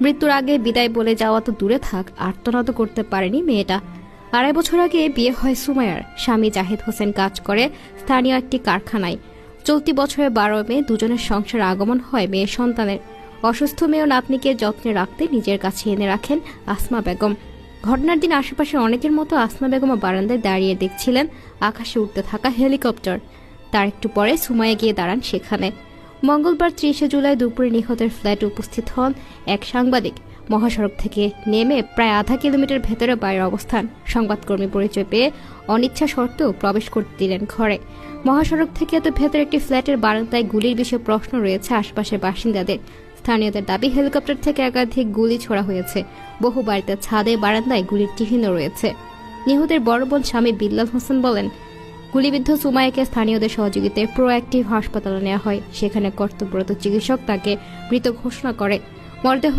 মৃত্যুর আগে বিদায় বলে যাওয়া তো দূরে থাক, আর্তনাদ করতে পারেনি মেয়েটা। 2.5 বছর আগে বিয়ে হয় সুমাইয়ার। স্বামী জাহিদ হোসেন কাজ করে স্থানীয় একটি কারখানায়। চলতি বছরের 12 মে দুজনের সংসারে আগমন হয় মেয়ে সন্তানের। অসুস্থ মেয়ে ও নাতনিকে যত্নে রাখতে নিজের কাছে এনে রাখেন আসমা বেগম। ঘটনার দিন আশেপাশের অনেকের মতো আসমা বেগমও বারান্দায় দাঁড়িয়ে দেখছিলেন আকাশে উঠতে থাকা হেলিকপ্টার। তার একটু পরে সুমাইয়া গিয়ে দাঁড়ান সেখানে। মঙ্গলবার 30 জুলাই দুপুরে নিহতের ফ্ল্যাটে উপস্থিত হন এক সাংবাদিক। মহাসড়ক থেকে নেমে প্রায় আধা কিলোমিটার ভেতরে বাইরের অবস্থান। সংবাদকর্মী পরিচয় পেয়ে অনিচ্ছা সত্ত্বেও প্রবেশ করতে দিলেন ঘরে। মহাসড়ক থেকে এত ভেতরে একটি ফ্ল্যাটের বারান্দায় গুলির বিষয়ে প্রশ্ন রয়েছে আশপাশের বাসিন্দাদের। স্থানীয়দের দাবি, হেলিকপ্টার থেকে একাধিক গুলি ছোড়া হয়েছে। বহু বাড়িতে ছাদে বারান্দায় গুলির চিহ্ন রয়েছে। নিহতের বড় বোন স্বামী বিল্লাল হোসেন বলেন, গুলিবিদ্ধ সুমাইয়াকে স্থানীয়দের সহযোগিতায় প্রোঅ্যাক্টিভ হাসপাতালে নেওয়া হয়। সেখানে কর্তব্যরত চিকিৎসক তাকে মৃত ঘোষণা করে। মরদেহ